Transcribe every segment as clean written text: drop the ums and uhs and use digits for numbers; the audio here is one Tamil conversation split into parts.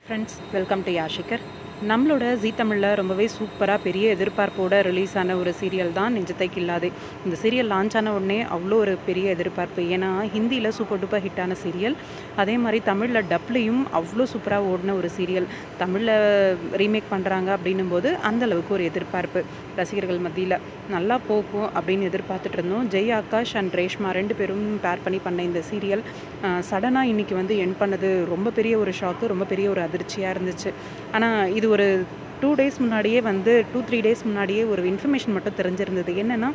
Friends, welcome to யாஷிகர். நம்மளோட ஜீ தமிழில் ரொம்பவே சூப்பராக பெரிய எதிர்பார்ப்போட ரிலீஸ் ஆன ஒரு சீரியல் தான் நெஞ்சத்தை கில்லாதே. இந்த சீரியல் லான்ச் ஆன உடனே அவ்வளோ ஒரு பெரிய எதிர்பார்ப்பு. ஏன்னா ஹிந்தியில் சூப்பர் டூப்பர் ஹிட்டான சீரியல், அதே மாதிரி தமிழில் டப்லையும் அவ்வளோ சூப்பராக ஓடின ஒரு சீரியல். தமிழில் ரீமேக் பண்ணுறாங்க அப்படின்னும் போது அந்தளவுக்கு ஒரு எதிர்பார்ப்பு ரசிகர்கள் மத்தியில். நல்லா போகும் அப்படின்னு எதிர்பார்த்துட்டு இருந்தோம். ஜெய் ஆகாஷ் அண்ட் ரேஷ்மா 2 பேரும் பேர் பண்ணி பண்ண இந்த சீரியல் சடனாக இன்றைக்கி வந்து என் பண்ணது ரொம்ப பெரிய ஒரு ஷாக்கு, ரொம்ப பெரிய ஒரு அதிர்ச்சியாக இருந்துச்சு. ஆனால் இது ஒரு 2 டேஸ் முன்னாடியே வந்து 2-3 டேஸ் முன்னாடியே ஒரு இன்ஃபர்மேஷன் மட்டும் தெரிஞ்சிருந்தது. என்னென்னா,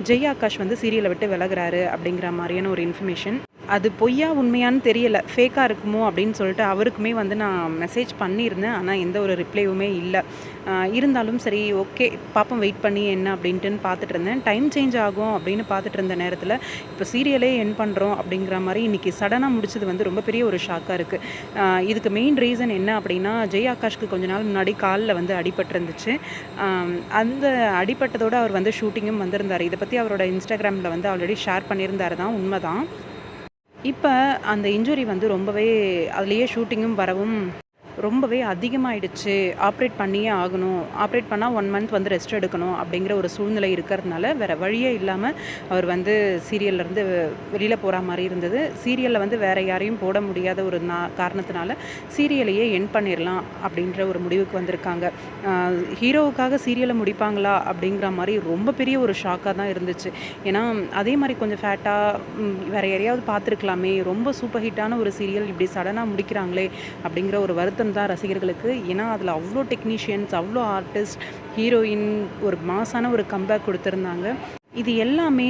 ஜெய் ஆகாஷ் வந்து சீரியலை விட்டு விலகுறாரு அப்படிங்கிற மாதிரியான ஒரு இன்ஃபர்மேஷன். அது பொய்யா உண்மையான்னு தெரியல, ஃபேக்காக இருக்குமோ அப்படின்னு சொல்லிட்டு அவருக்குமே வந்து நான் மெசேஜ் பண்ணியிருந்தேன். ஆனால் எந்த ஒரு ரிப்ளையுமே இல்லை. இருந்தாலும் சரி, ஓகே பார்ப்போம், வெயிட் பண்ணி என்ன அப்படின்ட்டுன்னு பார்த்துட்டு இருந்தேன். டைம் சேஞ்ச் ஆகும் அப்படின்னு பார்த்துட்டு இருந்த நேரத்தில் இப்போ சீரியலே என் பண்ணுறோம் அப்படிங்கிற மாதிரி இன்றைக்கி சடனாக முடிச்சது வந்து ரொம்ப பெரிய ஒரு ஷாக்காக இருக்குது. இதுக்கு மெயின் ரீசன் என்ன அப்படின்னா, ஜெய் ஆகாஷ்க்கு கொஞ்ச நாள் முன்னாடி காலில் வந்து அடிபட்டிருந்துச்சு. அந்த அடிபட்டதோடு அவர் வந்து ஷூட்டிங்கும் வந்திருந்தார். இதை பற்றி அவரோட இன்ஸ்டாகிராமில் வந்து ஆல்ரெடி ஷேர் பண்ணியிருந்தார் தான், உண்மைதான். இப்போ அந்த இன்ஜுரி வந்து ரொம்பவே அதுலேயே ஷூட்டிங்கும் வரவும் ரொம்பவே அதிகமாகிடுச்சு. ஆப்ரேட் பண்ணியே ஆகணும், ஆப்ரேட் பண்ணால் 1 மந்த் வந்து ரெஸ்ட் எடுக்கணும் அப்படிங்கிற ஒரு சூழ்நிலை இருக்கிறதுனால வேறு வழியே இல்லாமல் அவர் வந்து சீரியல்லேருந்து வெளியில் போகிற மாதிரி இருந்தது. சீரியலில் வந்து வேறு யாரையும் போட முடியாத ஒரு காரணத்தினால சீரியலையே என் பண்ணிடலாம் அப்படின்ற ஒரு முடிவுக்கு வந்திருக்காங்க. ஹீரோவுக்காக சீரியலை முடிப்பாங்களா அப்படிங்கிற மாதிரி ரொம்ப பெரிய ஒரு ஷாக்காக தான் இருந்துச்சு. ஏன்னா அதே மாதிரி கொஞ்சம் ஃபேட்டாக வேறு யாரையாவது பார்த்துருக்கலாமே, ரொம்ப சூப்பர் ஹிட்டான ஒரு சீரியல் இப்படி சடனாக முடிக்கிறாங்களே அப்படிங்கிற ஒரு வருத்தம் தான் ரசிகர்களுக்கு. ஏன்னா அதில் அவ்வளோ டெக்னீஷியன்ஸ், அவ்வளோ ஆர்டிஸ்ட், ஹீரோயின் ஒரு மாசான ஒரு கம்பேக் கொடுத்துருந்தாங்க. இது எல்லாமே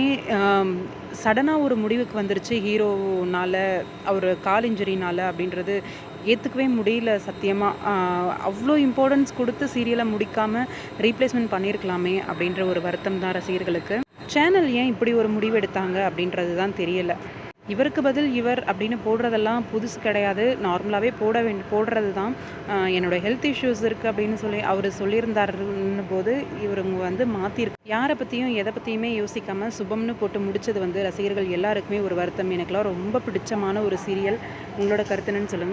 சடனாக ஒரு முடிவுக்கு வந்துருச்சு ஹீரோனால், அவர் கால் இன்ஜுரினால் அப்படின்றது ஏற்றுக்கவே முடியல சத்தியமாக. அவ்வளோ இம்பார்ட்டன்ஸ் கொடுத்து சீரியலை முடிக்காமல் ரீப்ளேஸ்மெண்ட் பண்ணியிருக்கலாமே அப்படின்ற ஒரு வருத்தம் தான் ரசிகர்களுக்கு. சேனல் ஏன் இப்படி ஒரு முடிவு எடுத்தாங்க அப்படின்றது தான் தெரியலை. இவருக்கு பதில் இவர் அப்படின்னு போடுறதெல்லாம் புதுசு கிடையாது, நார்மலாகவே போடுறது தான். என்னோட ஹெல்த் இஷ்யூஸ் இருக்குது அப்படின்னு சொல்லி அவர் சொல்லியிருந்தாருன்னு போது இவருங்க வந்து மாற்றிருக்கு. யாரை பற்றியும் எதை பற்றியுமே யோசிக்காமல் சுபம்னு போட்டு முடித்தது வந்து ரசிகர்கள் எல்லாருக்குமே ஒரு வருத்தம். எனக்குலாம் ரொம்ப பிடிச்சமான ஒரு சீரியல். உங்களோட கருத்துன்னு சொல்லுங்கள்.